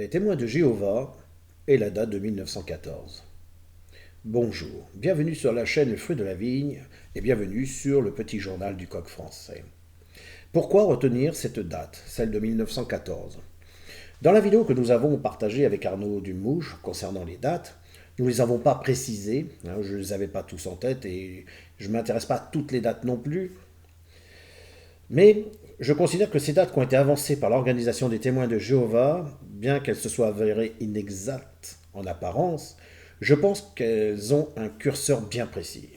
Les témoins de Jéhovah et la date de 1914. Bonjour, bienvenue sur la chaîne Le Fruit de la Vigne et bienvenue sur le petit journal du coq français. Pourquoi retenir cette date, celle de 1914? Dans la vidéo que nous avons partagée avec Arnaud Dumouche concernant les dates, nous ne les avons pas précisées, je ne les avais pas tous en tête et je ne m'intéresse pas à toutes les dates non plus, mais je considère que ces dates qui ont été avancées par l'Organisation des témoins de Jéhovah, bien qu'elles se soient avérées inexactes en apparence, je pense qu'elles ont un curseur bien précis.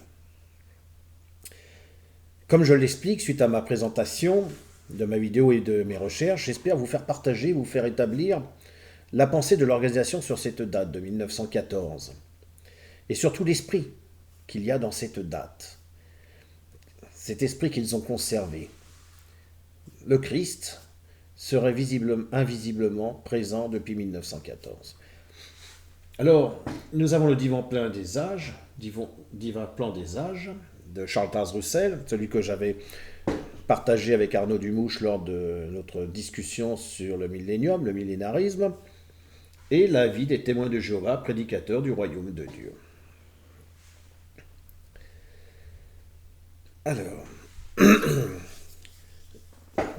Comme je l'explique suite à ma présentation de ma vidéo et de mes recherches, j'espère vous faire partager, vous faire établir la pensée de l'organisation sur cette date de 1914 et surtout l'esprit qu'il y a dans cette date, cet esprit qu'ils ont conservé. Le Christ serait invisiblement présent depuis 1914. Alors, nous avons le divin plan des âges, divin plan des âges de Charles Taze Russell, celui que j'avais partagé avec Arnaud Dumouche lors de notre discussion sur le millénium, le millénarisme, et la vie des témoins de Jéhovah, prédicateurs du royaume de Dieu. Alors,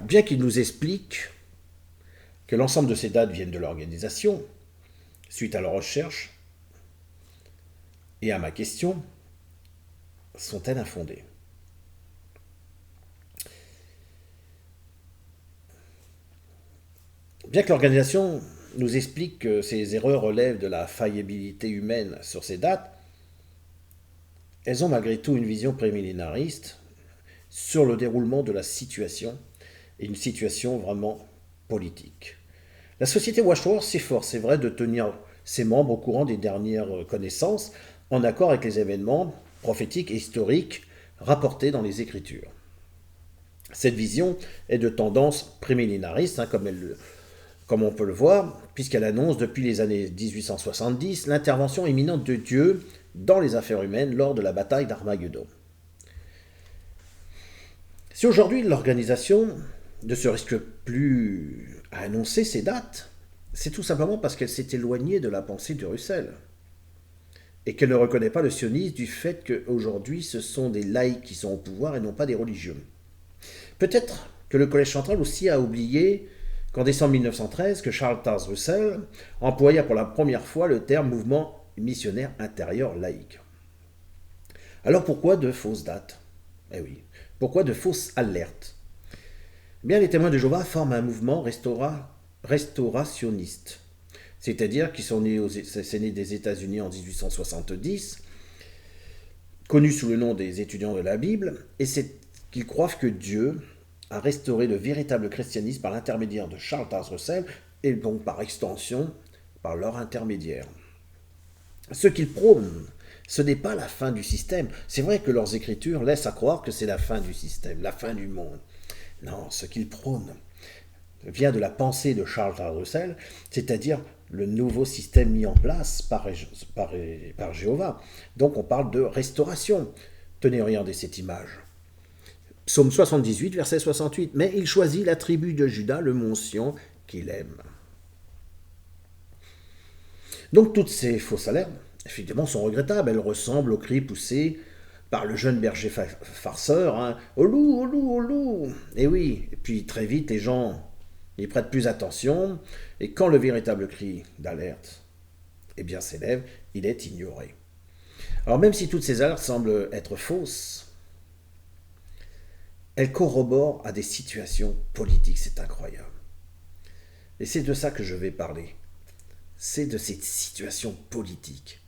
bien qu'il nous explique que l'ensemble de ces dates viennent de l'organisation, suite à leurs recherches, et à ma question, sont-elles infondées? Bien que l'organisation nous explique que ces erreurs relèvent de la faillibilité humaine sur ces dates, elles ont malgré tout une vision prémillénariste sur le déroulement de la situation, et une situation vraiment politique. La société Watchtower s'efforce, c'est vrai, de tenir ses membres au courant des dernières connaissances, en accord avec les événements prophétiques et historiques rapportés dans les Écritures. Cette vision est de tendance prémillénariste, comme on peut le voir, puisqu'elle annonce depuis les années 1870 l'intervention imminente de Dieu dans les affaires humaines lors de la bataille d'Armageddon. Si aujourd'hui l'organisation ne se risque plus à annoncer ces dates, c'est tout simplement parce qu'elle s'est éloignée de la pensée de Russell et qu'elle ne reconnaît pas le sionisme du fait qu'aujourd'hui ce sont des laïcs qui sont au pouvoir et non pas des religieux. Peut-être que le Collège central aussi a oublié qu'en décembre 1913, que Charles Taze Russell employa pour la première fois le terme mouvement missionnaire intérieur laïque. Alors pourquoi de fausses dates? Eh oui, pourquoi de fausses alertes? Eh bien, les témoins de Jéhovah forment un mouvement restaurationniste, c'est-à-dire qu'ils sont nés des États-Unis en 1870, connus sous le nom des étudiants de la Bible, et c'est qu'ils croient que Dieu a restauré le véritable christianisme par l'intermédiaire de Charles Taze Russell, et donc par extension, par leur intermédiaire. Ce qu'ils prônent, ce n'est pas la fin du système. C'est vrai que leurs écritures laissent à croire que c'est la fin du système, la fin du monde. Non, ce qu'ils prônent vient de la pensée de Charles Taze Russell, c'est-à-dire le nouveau système mis en place par Jéhovah. Donc on parle de restauration. Tenez, regardez cette image. Psaume 78, verset 68. Mais il choisit la tribu de Juda, le mont Sion, qu'il aime. Donc toutes ces fausses alertes, effectivement, sont regrettables. Elles ressemblent aux cris poussés par le jeune berger farceur, hein. Au loup, au loup, au loup. Et oui, et puis très vite, les gens n'y prêtent plus attention, et quand le véritable cri d'alerte s'élève, il est ignoré. Alors même si toutes ces alertes semblent être fausses, elles corroborent à des situations politiques, c'est incroyable. Et c'est de ça que je vais parler. C'est de cette situation politique.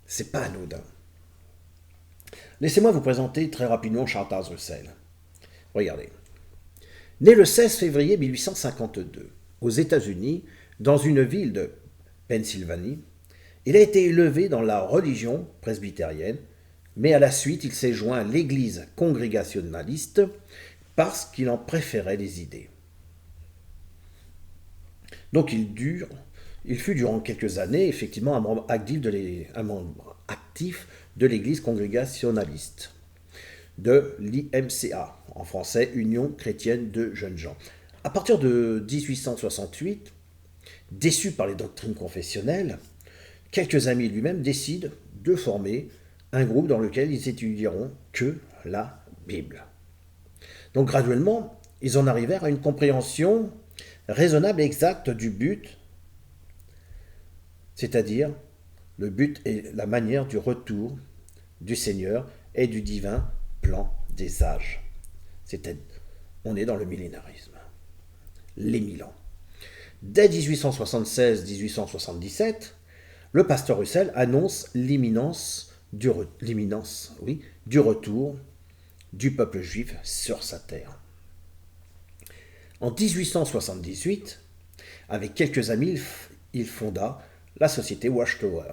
C'est pas anodin. Laissez-moi vous présenter très rapidement Charles Taze Russell. Regardez. Né le 16 février 1852 aux États-Unis, dans une ville de Pennsylvanie, il a été élevé dans la religion presbytérienne, mais à la suite il s'est joint à l'église congrégationaliste parce qu'il en préférait les idées. Donc il fut durant quelques années effectivement un membre actif de l'église congrégationaliste, de l'IMCA, en français Union chrétienne de jeunes gens. À partir de 1868, Déçu par les doctrines confessionnelles, quelques amis lui-même décident de former un groupe dans lequel ils étudieront que la Bible. Donc graduellement, ils en arrivèrent à une compréhension raisonnable et exacte du but, c'est-à-dire le but et la manière du retour du Seigneur et du divin plan des âges. On est dans le millénarisme, les 1000 ans. Dès 1876-1877, le pasteur Russell annonce l'imminence du retour du peuple juif sur sa terre. En 1878, avec quelques amis, il fonda la société Watchtower.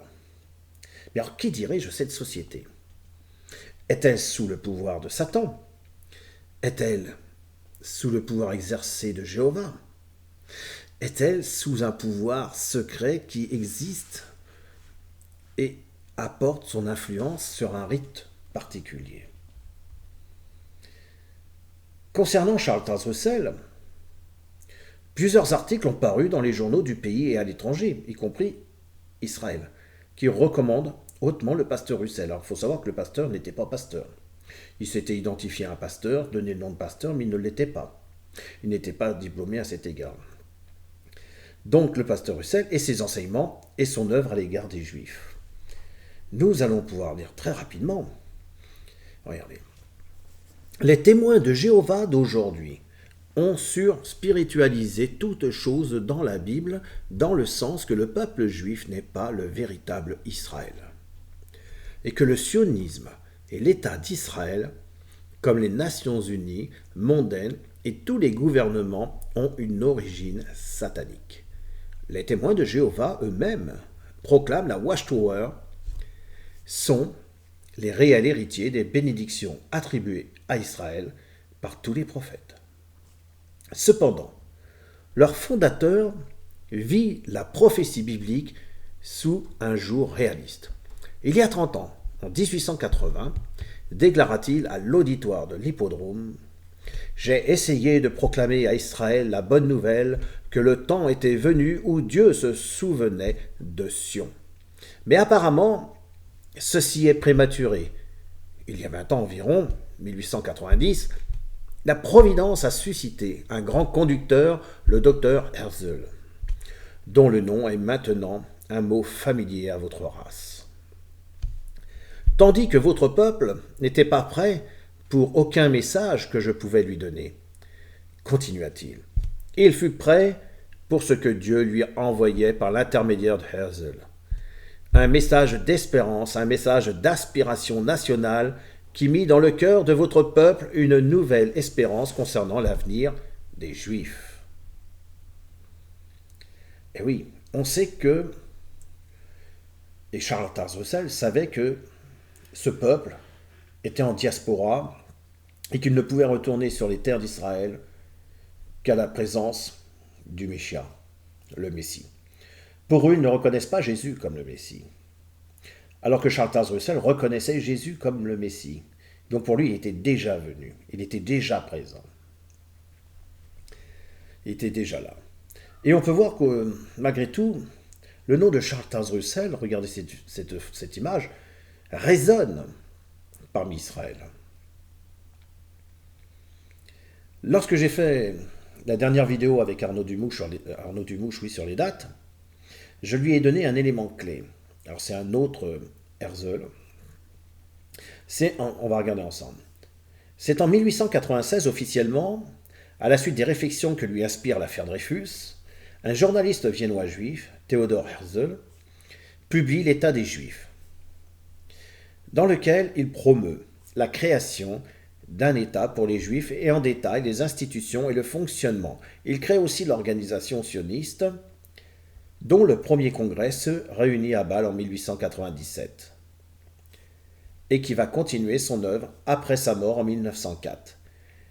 Mais alors, qui dirige cette société? Est-elle sous le pouvoir de Satan? Est-elle sous le pouvoir exercé de Jéhovah? Est-elle sous un pouvoir secret qui existe et apporte son influence sur un rite particulier? Concernant Charles Taze Russell, plusieurs articles ont paru dans les journaux du pays et à l'étranger, y compris Israël, qui recommandent hautement le pasteur Russell. Alors il faut savoir que le pasteur n'était pas pasteur. Il s'était identifié à un pasteur, donné le nom de pasteur, mais il ne l'était pas. Il n'était pas diplômé à cet égard. Donc le pasteur Russell et ses enseignements et son œuvre à l'égard des Juifs. Nous allons pouvoir lire très rapidement. Regardez. Les témoins de Jéhovah d'aujourd'hui ont surspiritualisé toute chose dans la Bible dans le sens que le peuple juif n'est pas le véritable Israël. Et que le sionisme et l'État d'Israël, comme les Nations Unies, mondaines et tous les gouvernements ont une origine satanique. Les témoins de Jéhovah eux-mêmes proclament la Watchtower sont les réels héritiers des bénédictions attribuées à Israël par tous les prophètes. Cependant, leur fondateur vit la prophétie biblique sous un jour réaliste. Il y a 30 ans, en 1880, déclara-t-il à l'auditoire de l'hippodrome: « J'ai essayé de proclamer à Israël la bonne nouvelle que le temps était venu où Dieu se souvenait de Sion. Mais apparemment, ceci est prématuré. Il y a 20 ans environ, 1890, la Providence a suscité un grand conducteur, le docteur Herzl, dont le nom est maintenant un mot familier à votre race. Tandis que votre peuple n'était pas prêt pour aucun message que je pouvais lui donner, continua-t-il, il fut prêt pour ce que Dieu lui envoyait par l'intermédiaire de Herzl. Un message d'espérance, un message d'aspiration nationale qui mit dans le cœur de votre peuple une nouvelle espérance concernant l'avenir des Juifs. » Et oui, on sait que, et Charles Taze Russell savait que ce peuple était en diaspora et qu'il ne pouvait retourner sur les terres d'Israël qu'à la présence du Messia, le Messie. Pour eux, ils ne reconnaissent pas Jésus comme le Messie, alors que Charles Taze Russell reconnaissait Jésus comme le Messie. Donc pour lui, il était déjà venu, il était déjà présent. Il était déjà là. Et on peut voir que, malgré tout, le nom de Charles Taze Russell, regardez cette image, résonne parmi Israël. Lorsque j'ai fait la dernière vidéo avec Arnaud Dumouche sur les dates, je lui ai donné un élément clé. Alors c'est un autre Herzl. On va regarder ensemble. C'est en 1896 officiellement, à la suite des réflexions que lui inspire l'affaire Dreyfus, un journaliste viennois juif, Theodor Herzl, publie l'État des Juifs, dans lequel il promeut la création d'un État pour les Juifs et en détail les institutions et le fonctionnement. Il crée aussi l'organisation sioniste, dont le premier congrès se réunit à Bâle en 1897, et qui va continuer son œuvre après sa mort en 1904.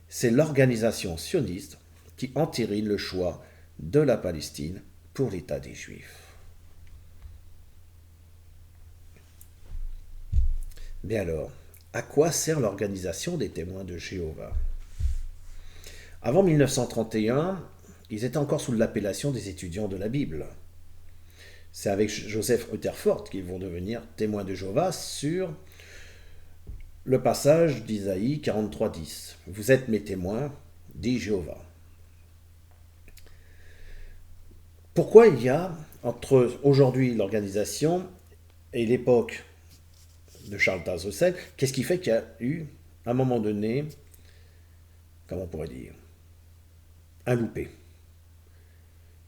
C'est l'organisation sioniste qui entérine le choix de la Palestine pour l'État des Juifs. Mais alors, à quoi sert l'organisation des témoins de Jéhovah? Avant 1931, ils étaient encore sous l'appellation des étudiants de la Bible. C'est avec Joseph Rutherford qu'ils vont devenir témoins de Jéhovah sur le passage d'Isaïe 43:10. Vous êtes mes témoins, dit Jéhovah. Pourquoi il y a, entre aujourd'hui l'organisation et l'époque de Charles Taze-Russell, qu'est-ce qui fait qu'il y a eu, à un moment donné, comment on pourrait dire, un loupé?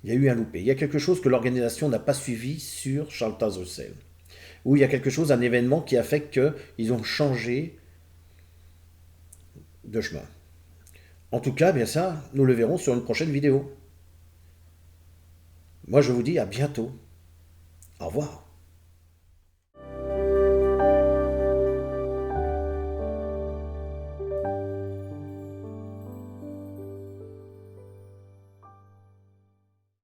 Il y a eu un loupé. Il y a quelque chose que l'organisation n'a pas suivi sur Charles Taze-Russell. Ou il y a quelque chose, un événement qui a fait qu'ils ont changé de chemin. En tout cas, bien ça, nous le verrons sur une prochaine vidéo. Moi, je vous dis à bientôt. Au revoir.